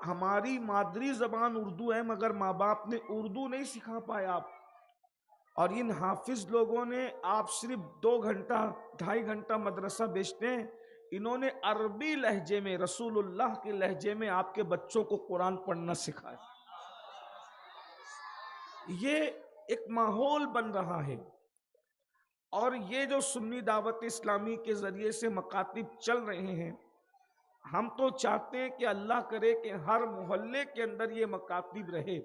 ہماری مادری زبان اردو ہے مگر ماں باپ نے اردو نہیں سکھا پایا آپ، اور ان حافظ لوگوں نے آپ صرف 2 گھنٹہ 2.5 گھنٹہ مدرسہ بیچتے ہیں، انہوں نے عربی لہجے میں رسول اللہ کے لہجے میں آپ کے بچوں کو قرآن پڑھنا سکھایا۔ یہ ایک ماحول بن رہا ہے، اور یہ جو سنی دعوت اسلامی کے ذریعے سے مکاتب چل رہے ہیں، ہم تو چاہتے ہیں کہ اللہ کرے کہ ہر محلے کے اندر یہ مکاتب رہے،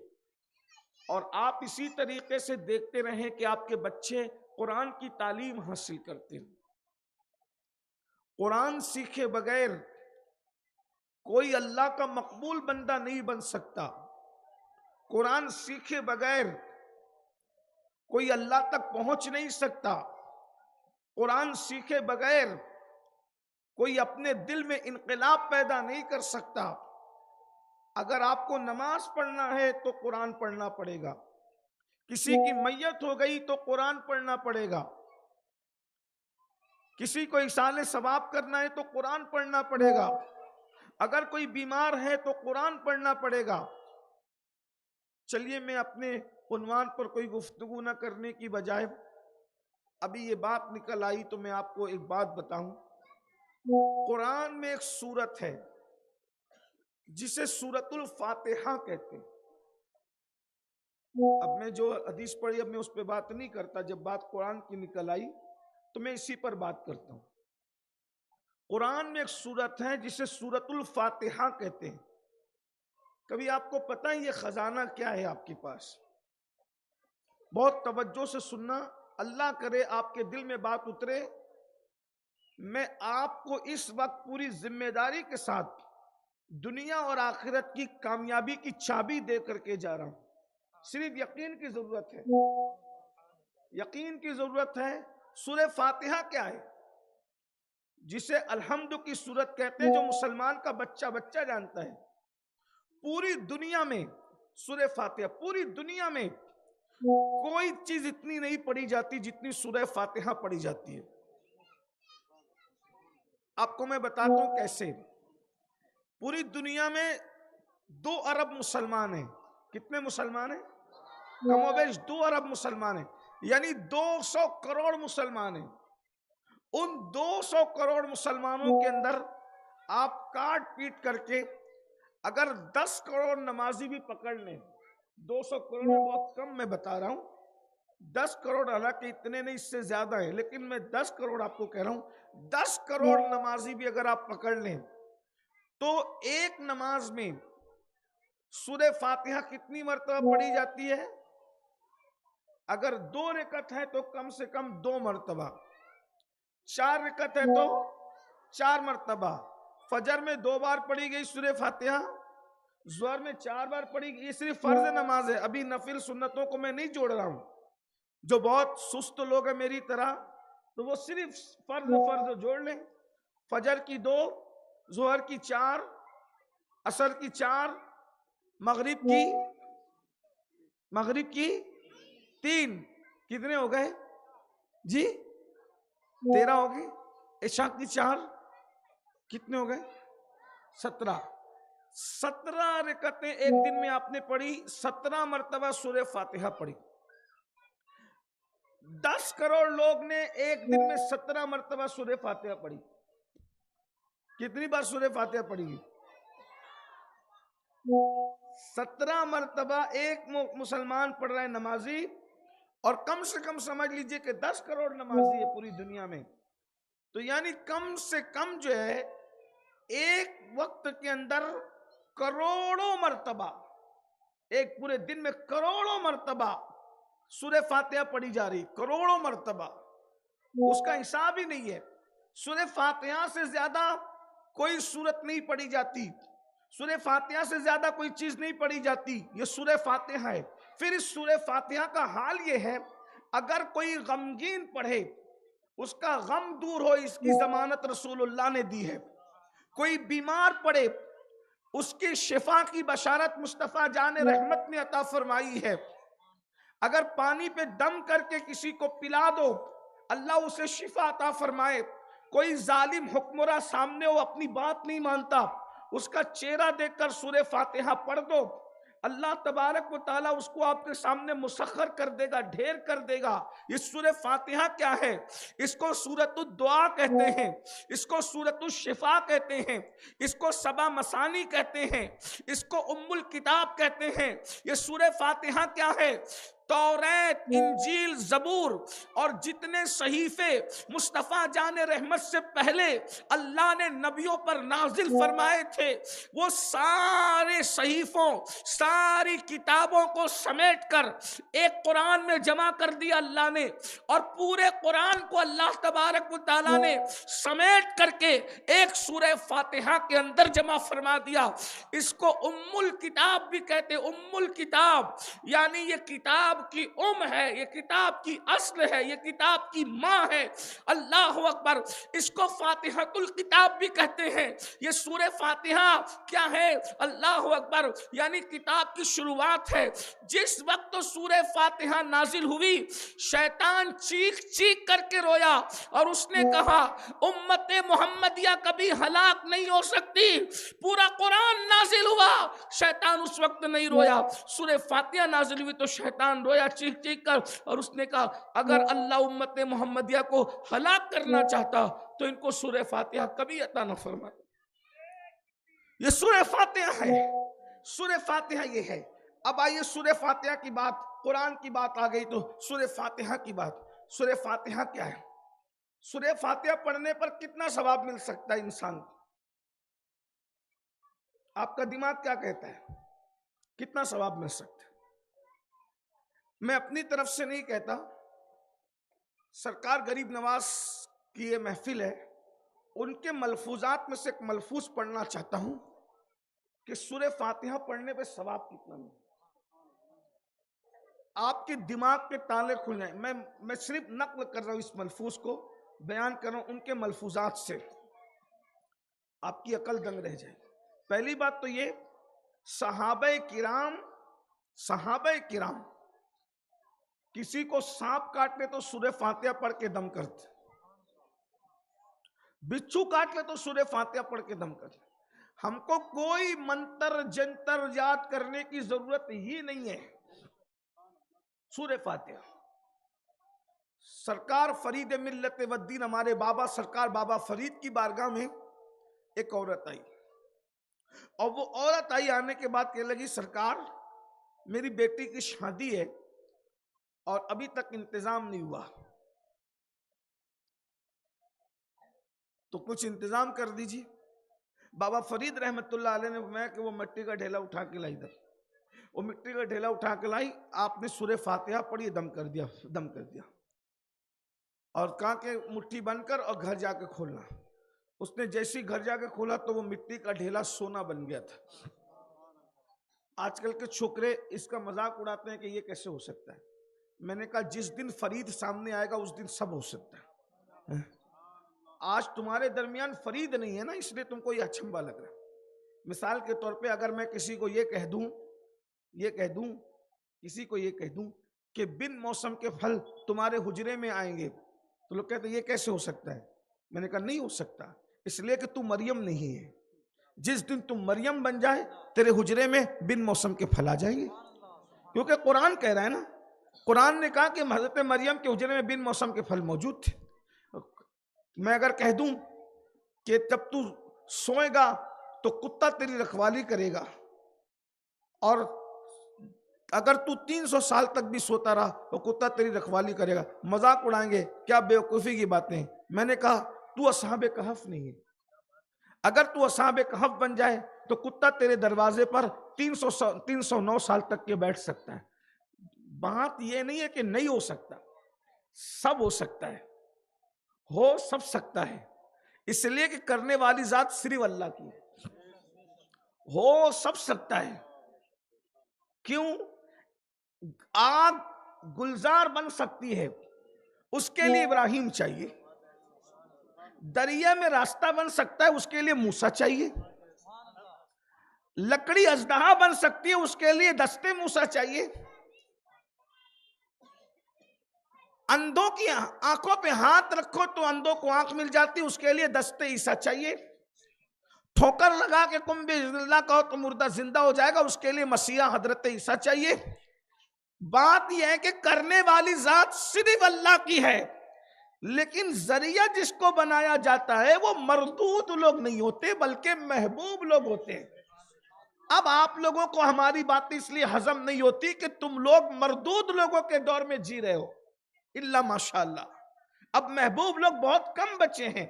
اور آپ اسی طریقے سے دیکھتے رہیں کہ آپ کے بچے قرآن کی تعلیم حاصل کرتے ہیں۔ قرآن سیکھے بغیر کوئی اللہ کا مقبول بندہ نہیں بن سکتا، قرآن سیکھے بغیر کوئی اللہ تک پہنچ نہیں سکتا، قرآن سیکھے بغیر کوئی اپنے دل میں انقلاب پیدا نہیں کر سکتا۔ اگر آپ کو نماز پڑھنا ہے تو قرآن پڑھنا پڑے گا، کسی کی میت ہو گئی تو قرآن پڑھنا پڑے گا، کسی کو ایصال ثواب کرنا ہے تو قرآن پڑھنا پڑے گا، اگر کوئی بیمار ہے تو قرآن پڑھنا پڑے گا۔ چلیے میں اپنے عنوان پر کوئی گفتگو نہ کرنے کی بجائے ابھی یہ بات نکل آئی تو میں آپ کو ایک بات بتاؤں۔ قرآن میں ایک سورت ہے جسے سورۃ الفاتحہ کہتے ہیں۔ اب میں جو حدیث پڑھی اب میں اس پہ بات نہیں کرتا، جب بات قرآن کی نکل آئی تو میں اسی پر بات کرتا ہوں۔ قرآن میں ایک سورت ہے جسے سورۃ الفاتحہ کہتے ہیں۔ کبھی آپ کو پتہ ہے یہ خزانہ کیا ہے آپ کے پاس؟ بہت توجہ سے سننا، اللہ کرے آپ کے دل میں بات اترے۔ میں آپ کو اس وقت پوری ذمہ داری کے ساتھ دنیا اور آخرت کی کامیابی کی چابی دے کر کے جا رہا ہوں، صرف یقین کی ضرورت ہے، یقین کی ضرورت ہے۔ سورہ فاتحہ کیا ہے؟ جسے الحمد کی سورت کہتے ہیں، جو مسلمان کا بچہ بچہ جانتا ہے۔ پوری دنیا میں سورہ فاتحہ، پوری دنیا میں کوئی چیز اتنی نہیں پڑھی جاتی جتنی سورہ فاتحہ پڑھی جاتی ہے۔ آپ کو میں بتاتا ہوں کیسے۔ پوری دنیا میں 2 ارب مسلمان ہیں۔ کتنے مسلمان ہیں؟ کم و بیش 2 ارب مسلمان ہیں، یعنی 200 کروڑ مسلمان ہیں۔ ان 200 کروڑ مسلمانوں کے اندر آپ کاٹ پیٹ کر کے اگر 10 کروڑ نمازی بھی پکڑ لیں، 200 کروڑ میں بہت کم میں بتا رہا ہوں، 10 کروڑ، حالانکہ اتنے نہیں اس سے زیادہ ہیں، لیکن میں 10 کروڑ آپ کو کہہ رہا ہوں، 10 کروڑ نمازی بھی اگر آپ پکڑ لیں تو ایک نماز میں سورہ فاتحہ کتنی مرتبہ پڑھی جاتی ہے؟ اگر 2 رکعت ہے تو کم سے کم 2 مرتبہ، 4 رکعت ہے تو 4 مرتبہ، فجر میں 2 بار پڑھی گئی سورہ فاتحہ، ظہر میں 4 بار پڑھی گئی۔ یہ صرف فرض نماز ہے، ابھی نفل سنتوں کو میں نہیں جوڑ رہا ہوں۔ جو بہت سست لوگ ہیں میری طرح تو وہ صرف فرض جوڑ لیں، فجر کی 2، ظہر کی 4، عصر کی 4، مغرب کی 3، کتنے ہو گئے جی؟ 13 ہو گئے۔ عشاء کی 4، کتنے ہو گئے؟ 17 رکعتیں ایک دن میں آپ نے پڑھی، 17 مرتبہ سورہ فاتحہ پڑھی۔ 10 کروڑ لوگ نے ایک دن میں 17 مرتبہ سورہ فاتحہ پڑھی۔ کتنی بار سورہ فاتحہ پڑھی گی؟ 17 مرتبہ ایک مسلمان پڑھ رہا ہے نمازی، اور کم سے کم سمجھ لیجئے کہ 10 کروڑ نمازی ہے پوری دنیا میں، تو یعنی کم سے کم جو ہے ایک وقت کے اندر کروڑوں مرتبہ، ایک پورے دن میں کروڑوں مرتبہ سورہ فاتحہ پڑھی جا رہی، کروڑوں مرتبہ، اس کا حساب ہی نہیں ہے۔ سورہ فاتحہ سے زیادہ کوئی سورت نہیں پڑھی جاتی، سورہ فاتحہ سے زیادہ کوئی چیز نہیں پڑھی جاتی، یہ سورہ فاتحہ ہے۔ پھر اس سورہ فاتحہ کا حال یہ ہے، اگر کوئی غمگین پڑھے اس کا غم دور ہو، اس کی ضمانت رسول اللہ نے دی ہے۔ کوئی بیمار پڑھے اس کی شفا کی بشارت مصطفیٰ جان رحمت نے عطا فرمائی ہے۔ اگر پانی پہ دم کر کے کسی کو پلا دو، اللہ اسے شفا عطا فرمائے۔ کوئی ظالم حکمراں سامنے ہو، اپنی بات نہیں مانتا، اس کا چہرہ دیکھ کر سورہ فاتحہ پڑھ دو، اللہ تبارک و تعالیٰ اس کو آپ کے سامنے مسخر کر دے گا، ڈھیر کر دے گا۔ یہ سورہ فاتحہ کیا ہے؟ اس کو سورۃ الدعا کہتے ہیں، اس کو سورۃ الشفا کہتے ہیں، اس کو سبع مثانی کہتے ہیں، اس کو ام الکتاب کہتے ہیں۔ یہ سورہ فاتحہ کیا ہے؟ توریت، انجیل، زبور اور جتنے صحیفے مصطفیٰ جان رحمت سے پہلے اللہ نے نبیوں پر نازل فرمائے تھے، وہ سارے صحیفوں، ساری کتابوں کو سمیٹ کر ایک قرآن میں جمع کر دیا اللہ نے، اور پورے قرآن کو اللہ تبارک و تعالیٰ نے سمیٹ کر کے ایک سورہ فاتحہ کے اندر جمع فرما دیا۔ اس کو ام الکتاب بھی کہتے، ام الکتاب یعنی یہ کتاب کی ہے، یہ کتاب کی اصل ہے، یہ کتاب کی ماں ہے۔ اللہ اکبر۔ اس کو فاتحۃ الکتاب بھی کہتے ہیں۔ یہ سورہ فاتحہ کیا ہے؟ اللہ اکبر، یعنی کتاب کی شروعات ہے۔ جس وقت تو سورہ فاتحہ نازل ہوئی، شیطان چیخ چیخ کر کے رویا اور اس نے کہا امت محمدیہ کبھی ہلاک نہیں ہو سکتی۔ پورا قرآن نازل ہوا، شیطان اس وقت نہیں رویا۔ سورہ فاتحہ نازل ہوئی تو شیطان رویا چیخ چیخ کر، اور اس نے کہا اگر اللہ امت محمدیہ کو ہلاک کرنا چاہتا تو ان کو سورہ فاتحہ کبھی عطا نہ فرماتا۔ یہ سورہ فاتحہ ہے، سورہ فاتحہ یہ ہے۔ اب آئیے سورہ فاتحہ کی بات، قرآن کی بات آ گئی تو سورہ فاتحہ کی بات۔ سورہ فاتحہ کیا ہے؟ سورہ فاتحہ پڑھنے پر کتنا ثواب مل سکتا ہے انسان کو؟ آپ کا دماغ کیا کہتا ہے؟ کتنا ثواب مل سکتا ہے؟ میں اپنی طرف سے نہیں کہتا، سرکار غریب نواز کی یہ محفل ہے، ان کے ملفوظات میں سے ایک ملفوظ پڑھنا چاہتا ہوں کہ سورہ فاتحہ پڑھنے پہ ثواب کتنا ملے۔ آپ کے دماغ کے تالے کھل جائیں۔ میں صرف نقل کر رہا ہوں، اس ملفوظ کو بیان کر رہا ہوں ان کے ملفوظات سے، آپ کی عقل دنگ رہ جائے۔ پہلی بات تو یہ، صحابہ کرام کسی کو سانپ کاٹ لے تو سورہ فاتحہ پڑھ کے دم کرتے، بچھو کاٹ لے تو سورہ فاتحہ پڑھ کے دم کرتے۔ ہم کو کوئی منتر جنتر یاد کرنے کی ضرورت ہی نہیں ہے۔ سورہ فاتحہ، سرکار فرید ملت و الدین ہمارے بابا سرکار بابا فرید کی بارگاہ میں ایک عورت آئی، اور وہ عورت آئی، آنے کے بعد کہنے لگی سرکار میری بیٹی کی شادی ہے اور ابھی تک انتظام نہیں ہوا، تو کچھ انتظام کر دیجیے۔ بابا فرید رحمت اللہ علیہ نے فرمایا کہ وہ مٹی کا ڈھیلا اٹھا کے لائی، وہ مٹی کا ڈھیلا اٹھا کے لائی، آپ نے سورہ فاتحہ پڑھی، دم کر دیا اور کہا کہ مٹھی بن کر اور گھر جا کے کھولنا۔ اس نے جیسی گھر جا کے کھولا تو وہ مٹی کا ڈھیلا سونا بن گیا تھا۔ آج کل کے چھوکرے اس کا مذاق اڑاتے ہیں کہ یہ کیسے ہو سکتا ہے۔ میں نے کہا جس دن فرید سامنے آئے گا اس دن سب ہو سکتا ہے۔ آج تمہارے درمیان فرید نہیں ہے نا، اس لیے تم کو یہ اچھمبا لگ رہا ہے۔ مثال کے طور پہ اگر میں کسی کو یہ کہہ دوں کہ بن موسم کے پھل تمہارے حجرے میں آئیں گے تو لوگ کہتے ہیں یہ کیسے ہو سکتا ہے؟ میں نے کہا نہیں ہو سکتا، اس لیے کہ تم مریم نہیں ہے۔ جس دن تم مریم بن جائے تیرے حجرے میں بن موسم کے پھل آ جائیں گے، کیونکہ قرآن کہہ رہا ہے نا، قرآن نے کہا کہ حضرت مریم کے حجرے میں بن موسم کے پھل موجود تھے۔ میں اگر کہہ دوں کہ جب تو سوئے گا تو کتا تیری رکھوالی کرے گا، اور اگر تو 300 سال تک بھی سوتا رہا تو کتا تیری رکھوالی کرے گا، مذاق اڑائیں گے، کیا بیوقوفی کی باتیں۔ میں نے کہا تو اصحاب کہف نہیں ہے، اگر تو اصحاب کہف بن جائے تو کتا تیرے دروازے پر 309 سال تک کے بیٹھ سکتا ہے۔ بات یہ نہیں ہے کہ نہیں ہو سکتا، سب ہو سکتا ہے، ہو سب سکتا ہے، اس لیے کہ کرنے والی ذات صرف اللہ کی ہے۔ ہو سب سکتا ہے، کیوں؟ آگ گلزار بن سکتی ہے، اس کے لیے ابراہیم چاہیے۔ دریا میں راستہ بن سکتا ہے، اس کے لیے موسیٰ چاہیے۔ لکڑی اژدہا بن سکتی ہے، اس کے لیے دستے موسیٰ چاہیے۔ اندھوں کی آنکھوں پہ ہاتھ رکھو تو اندھوں کو آنکھ مل جاتی، اس کے لیے دستے عیسیٰ چاہیے۔ ٹھوکر لگا کے تم بسم اللہ کہو تو مردہ زندہ ہو جائے گا، اس کے لیے مسیح حضرت عیسیٰ چاہیے. بات یہ ہے کہ کرنے والی ذات صرف اللہ کی ہے، لیکن ذریعہ جس کو بنایا جاتا ہے وہ مردود لوگ نہیں ہوتے بلکہ محبوب لوگ ہوتے ہیں. اب آپ لوگوں کو ہماری باتیں اس لیے ہضم نہیں ہوتی کہ تم لوگ مردود لوگوں کے دور میں جی رہے ہو، الا ماشاءاللہ. اب محبوب لوگ بہت کم بچے ہیں.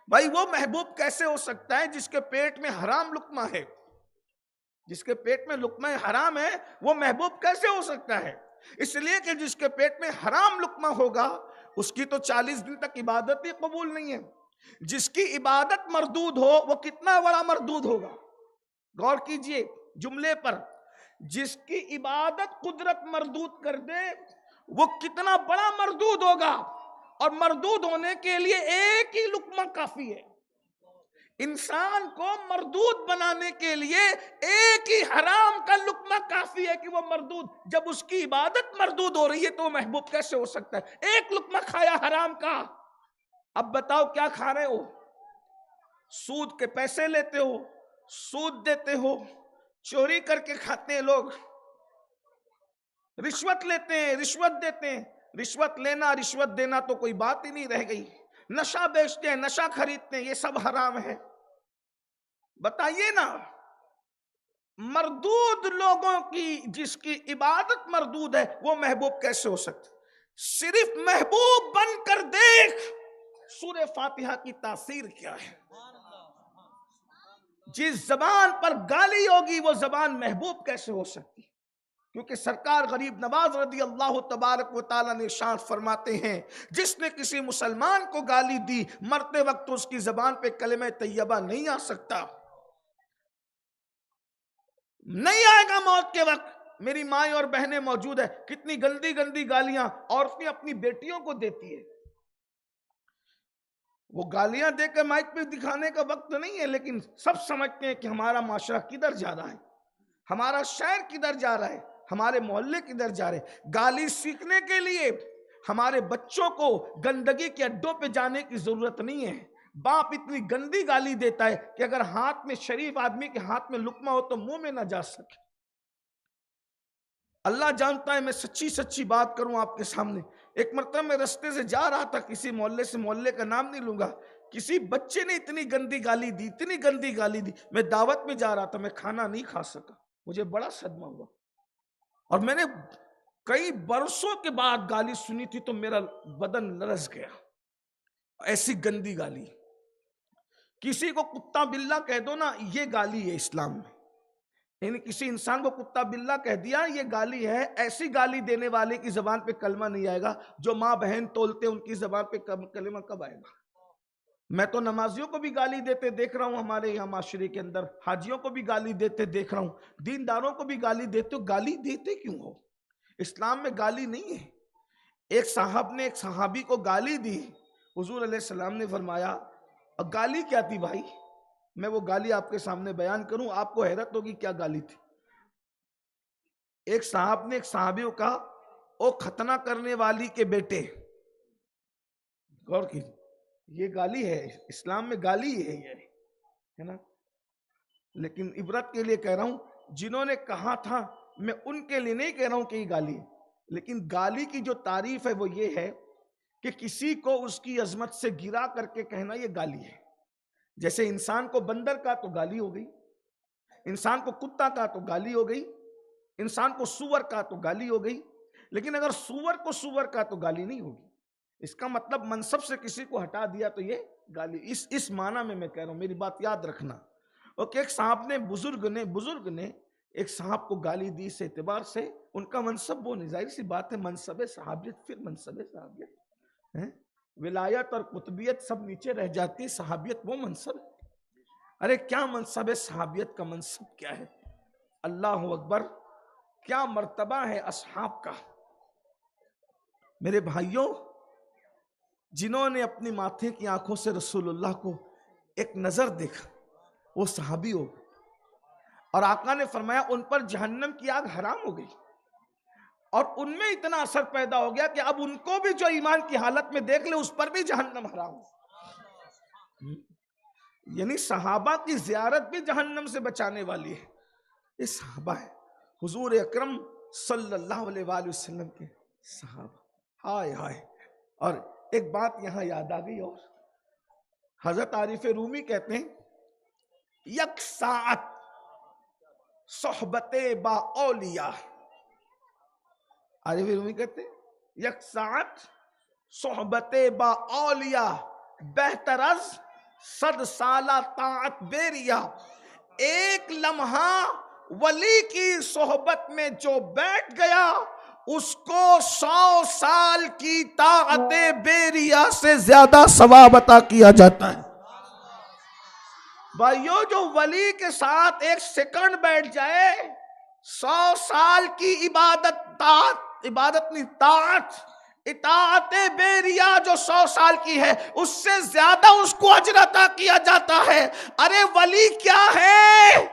بھائی وہ محبوب کیسے ہو سکتا ہے جس کے پیٹ میں حرام لقمہ ہے؟ جس کے پیٹ میں لقمہ حرام ہے وہ محبوب کیسے ہو سکتا ہے؟ اس لیے کہ جس کے پیٹ میں حرام لقمہ ہوگا اس کی تو 40 دن تک عبادت ہی قبول نہیں ہے. جس کی عبادت مردود ہو وہ کتنا بڑا مردود ہوگا. غور کیجئے جملے پر، جس کی عبادت قدرت مردود کر دے وہ کتنا بڑا مردود ہوگا. اور مردود ہونے کے لیے ایک ہی لقمہ کافی ہے. انسان کو مردود بنانے کے لیے ایک ہی حرام کا لقمہ کافی ہے کہ وہ مردود. جب اس کی عبادت مردود ہو رہی ہے تو وہ محبوب کیسے ہو سکتا ہے؟ ایک لقمہ کھایا حرام کا. اب بتاؤ کیا کھا رہے ہو؟ سود کے پیسے لیتے ہو، سود دیتے ہو، چوری کر کے کھاتے ہیں لوگ، رشوت لیتے ہیں، رشوت دیتے ہیں. رشوت لینا رشوت دینا تو کوئی بات ہی نہیں رہ گئی. نشہ بیچتے ہیں، نشہ خریدتے ہیں، یہ سب حرام ہے. بتائیے نا، مردود لوگوں کی جس کی عبادت مردود ہے وہ محبوب کیسے ہو سکتا؟ صرف محبوب بن کر دیکھ سورہ فاتحہ کی تاثیر کیا ہے. جس زبان پر گالی ہوگی وہ زبان محبوب کیسے ہو سکتی؟ کیونکہ سرکار غریب نواز رضی اللہ تبارک و تعالیٰ نے ارشاد فرماتے ہیں جس نے کسی مسلمان کو گالی دی مرتے وقت اس کی زبان پہ کلمہ طیبہ نہیں آ سکتا، نہیں آئے گا موت کے وقت. میری مائیں اور بہنیں موجود ہیں، کتنی گندی گندی گالیاں عورتیں اپنی بیٹیوں کو دیتی ہے. وہ گالیاں دے کے مائک پہ دکھانے کا وقت نہیں ہے، لیکن سب سمجھتے ہیں کہ ہمارا معاشرہ کدھر جا رہا ہے، ہمارا شہر کدھر جا رہا ہے، ہمارے محلے کدھر جا رہے ہیں. گالی سیکھنے کے لیے ہمارے بچوں کو گندگی کے اڈوں پہ جانے کی ضرورت نہیں ہے. باپ اتنی گندی گالی دیتا ہے کہ اگر ہاتھ میں شریف آدمی کے ہاتھ میں لقمہ ہو تو منہ میں نہ جا سکے. اللہ جانتا ہے میں سچی سچی بات کروں آپ کے سامنے. ایک مرتبہ میں رستے سے جا رہا تھا کسی محلے سے، محلے کا نام نہیں لوں گا، کسی بچے نے اتنی گندی گالی دی، اتنی گندی گالی دی. میں دعوت میں جا رہا تھا، میں کھانا نہیں کھا سکا، مجھے بڑا صدمہ ہوا. اور میں نے کئی برسوں کے بعد گالی سنی تھی تو میرا بدن لرز گیا. ایسی گندی گالی. کسی کو کتا بلہ کہہ دو نا، یہ گالی ہے اسلام میں. یعنی کسی انسان کو کتا بلہ کہہ دیا یہ گالی ہے. ایسی گالی دینے والے کی زبان پہ کلمہ نہیں آئے گا. جو ماں بہن تولتے ان کی زبان پہ کلمہ کب آئے گا؟ میں تو نمازیوں کو بھی گالی دیتے دیکھ رہا ہوں ہمارے یہاں معاشرے کے اندر، حاجیوں کو بھی گالی دیتے دیکھ رہا ہوں، دینداروں کو بھی گالی دیتے ہو. گالی دیتے کیوں ہو؟ اسلام میں گالی نہیں ہے. ایک صاحب نے ایک صحابی کو گالی دی، حضور علیہ السلام نے فرمایا گالی کیا تھی بھائی؟ میں وہ گالی آپ کے سامنے بیان کروں، آپ کو حیرت ہوگی کیا گالی تھی. ایک صاحب نے ایک صحابی کو کہا او ختنہ کرنے والی کے بیٹے. غور کیجیے، یہ گالی ہے، اسلام میں گالی ہے یہ ہے نا. لیکن عبرت کے لیے کہہ رہا ہوں، جنہوں نے کہا تھا میں ان کے لیے نہیں کہہ رہا ہوں کہ یہ گالی ہے. لیکن گالی کی جو تعریف ہے وہ یہ ہے کہ کسی کو اس کی عظمت سے گرا کر کے کہنا یہ گالی ہے. جیسے انسان کو بندر کا تو گالی ہو گئی، انسان کو کتا کا تو گالی ہو گئی، انسان کو سور کا تو گالی ہو گئی. لیکن اگر سور کو سور کا تو گالی نہیں ہوگی. اس کا مطلب منصب سے کسی کو ہٹا دیا تو یہ گالی. اس معنی میں کہہ رہا ہوں، میری بات یاد رکھنا. اوکے، ایک صاحب نے بزرگ نے ایک صاحب کو گالی دی اس اعتبار سے ان کا منصب وہ نہیں. ظاہر سی بات ہے، منصب صحابیت پھر منصب صحابیت، ولایت اور قطبیت سب نیچے رہ جاتی ہے، صحابیت وہ منصب ہے. ارے کیا منصب ہے صحابیت کا؟ منصب کیا ہے؟ اللہ اکبر، کیا مرتبہ ہے اصحاب کا. میرے بھائیوں، جنہوں نے اپنی ماتھے کی آنکھوں سے رسول اللہ کو ایک نظر دیکھا وہ صحابی ہو گئے، اور آقا نے فرمایا ان پر جہنم کی آگ حرام ہو گئی. اور ان میں اتنا اثر پیدا ہو گیا کہ اب ان کو بھی جو ایمان کی حالت میں دیکھ لے اس پر بھی جہنم حرام ہو. یعنی صحابہ کی زیارت بھی جہنم سے بچانے والی ہے. یہ صحابہ ہے حضور اکرم صلی اللہ علیہ وآلہ وسلم کے صحابہ. ہائے ہائے. اور ایک بات یہاں یاد آ گئی. اور حضرت عارف رومی کہتے ہیں یک ساعت صحبت با اولیاء. عارف رومی کہتے ہیں یک ساعت صحبت با اولیاء بہتر از 100 سالہ طاعت بیریا. ایک لمحہ ولی کی صحبت میں جو بیٹھ گیا اس کو 100 سال کی طاعت بیریا سے زیادہ ثواب عطا کیا جاتا ہے. بھائیو جو ولی کے ساتھ ایک سیکنڈ بیٹھ جائے 100 سال کی عبادت نہیں اطاعت بیریا جو 100 سال کی ہے اس سے زیادہ اس کو اجر عطا کیا جاتا ہے. ارے ولی کیا ہے؟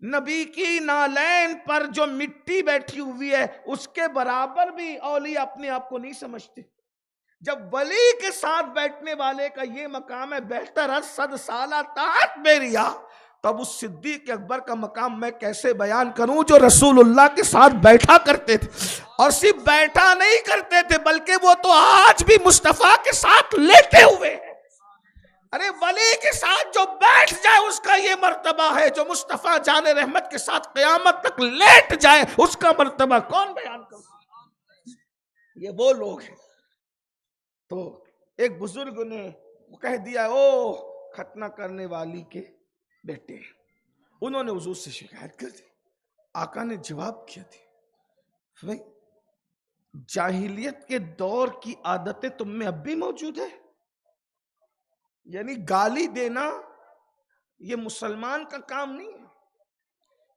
نبی کی نالین پر جو مٹی بیٹھی ہوئی ہے اس کے برابر بھی اولیاء اپنے آپ کو نہیں سمجھتے. جب ولی کے ساتھ بیٹھنے والے کا یہ مقام ہے بہتر از 100 سالہ طاعت بیریا، تب اس صدیق اکبر کا مقام میں کیسے بیان کروں جو رسول اللہ کے ساتھ بیٹھا کرتے تھے. اور صرف بیٹھا نہیں کرتے تھے بلکہ وہ تو آج بھی مصطفیٰ کے ساتھ لیتے ہوئے ہیں. ارے ولی کے ساتھ جو بیٹھ جائے اس کا یہ مرتبہ ہے، جو مصطفیٰ جان رحمت کے ساتھ قیامت تک لیٹ جائے اس کا مرتبہ کون بیان کرے؟ یہ وہ لوگ ہیں. تو ایک بزرگ نے کہہ دیا او ختنہ کرنے والی کے بیٹے. انہوں نے حضور سے شکایت کر دی. آقا نے جواب کیا تھی جاہلیت کے دور کی عادتیں تم میں اب بھی موجود ہے. یعنی گالی دینا یہ مسلمان کا کام نہیں ہے،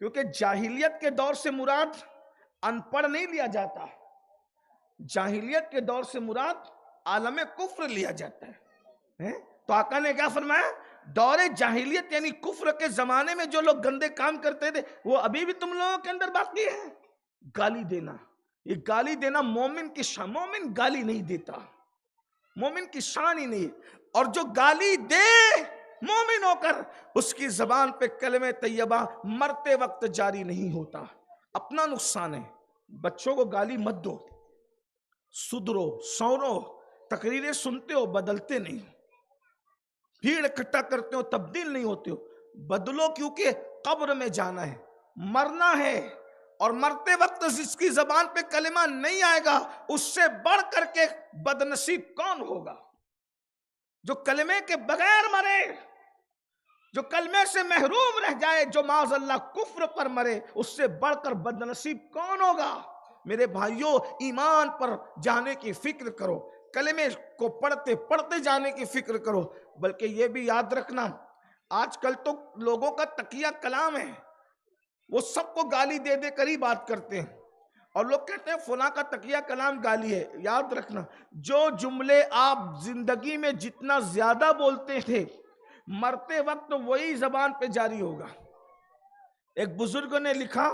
کیونکہ جاہلیت کے دور سے مراد ان پڑھ نہیں لیا جاتا. جاہلیت کے دور سے مراد عالم کفر لیا جاتا ہے. تو آقا نے کیا فرمایا؟ دور جاہلیت یعنی کفر کے زمانے میں جو لوگ گندے کام کرتے تھے وہ ابھی بھی تم لوگوں کے اندر باقی ہے. گالی دینا، یہ گالی دینا مومن کی شان. مومن گالی نہیں دیتا، مومن کی شان ہی نہیں. اور جو گالی دے مومن ہو کر اس کی زبان پہ کلمہ طیبہ مرتے وقت جاری نہیں ہوتا. اپنا نقصان ہے. بچوں کو گالی مت دو، سدھرو سورو. تقریریں سنتے ہو بدلتے نہیں، بھیڑ اکٹھا کرتے ہو تبدیل نہیں ہوتے ہو. بدلو، کیونکہ قبر میں جانا ہے، مرنا ہے. اور مرتے وقت جس کی زبان پہ کلمہ نہیں آئے گا اس سے بڑھ کر کے بدنصیب کون ہوگا؟ جو کلمے کے بغیر مرے، جو کلمے سے محروم رہ جائے، جو معاذ اللہ کفر پر مرے، اس سے بڑھ کر بدنصیب کون ہوگا؟ میرے بھائیوں، ایمان پر جانے کی فکر کرو، کلمے کو پڑھتے پڑھتے جانے کی فکر کرو. بلکہ یہ بھی یاد رکھنا آج کل تو لوگوں کا تقیہ کلام ہے، وہ سب کو گالی دے دے کر ہی بات کرتے ہیں. اور لوگ کہتے ہیں فلاں کا تقیہ کلام گالی ہے. یاد رکھنا جو جملے آپ زندگی میں جتنا زیادہ بولتے تھے مرتے وقت وہی زبان پہ جاری ہوگا. ایک بزرگ نے لکھا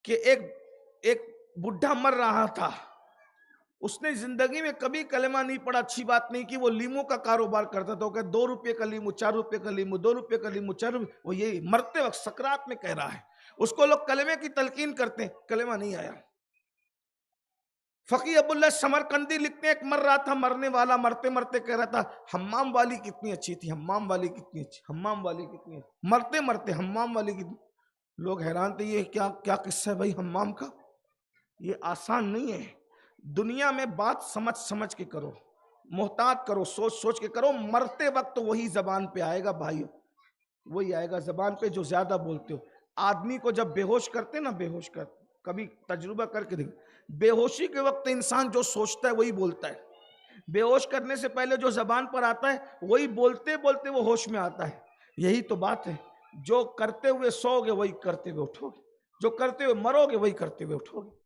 کہ ایک بڈھا مر رہا تھا، اس نے زندگی میں کبھی کلمہ نہیں پڑھا. اچھی بات نہیں کہ وہ لیمو کا کاروبار کرتا تھا، کہ 2 روپے کا لیمو 4 روپے کا لیمو 2 روپے کا لیمو 4 روپے. وہ یہی مرتے وقت سکرات میں کہہ رہا ہے. اس کو لوگ کلمے کی تلقین کرتے ہیں، کلمہ نہیں آیا. فقی ابو اللہ سمرقندی لکھتے ہیں ایک مر رہا تھا، مرنے والا مرتے مرتے کہہ رہا تھا حمام والی کتنی اچھی تھی، حمام والی کتنی اچھی، حمام والی کتنی اچھی. مرتے مرتے حمام والی کتنی. لوگ حیران تھے یہ کیا قصہ ہے بھائی حمام کا؟ یہ آسان نہیں ہے. دنیا میں بات سمجھ سمجھ کے کرو، محتاط کرو، سوچ سوچ کے کرو. مرتے وقت وہی زبان پہ آئے گا بھائیو، وہی آئے گا زبان پہ جو زیادہ بولتے ہو. آدمی کو جب بے ہوش کرتے نا، بے ہوش کرتے، کبھی تجربہ کر کے دیکھ، بے ہوشی کے وقت انسان جو سوچتا ہے وہی بولتا ہے. بے ہوش کرنے سے پہلے جو زبان پر آتا ہے وہی بولتے بولتے وہ ہوش میں آتا ہے. یہی تو بات ہے. جو کرتے ہوئے سو گے وہی کرتے ہوئے اٹھو گے، جو کرتے ہوئے مرو گے وہی کرتے ہوئے اٹھو گے.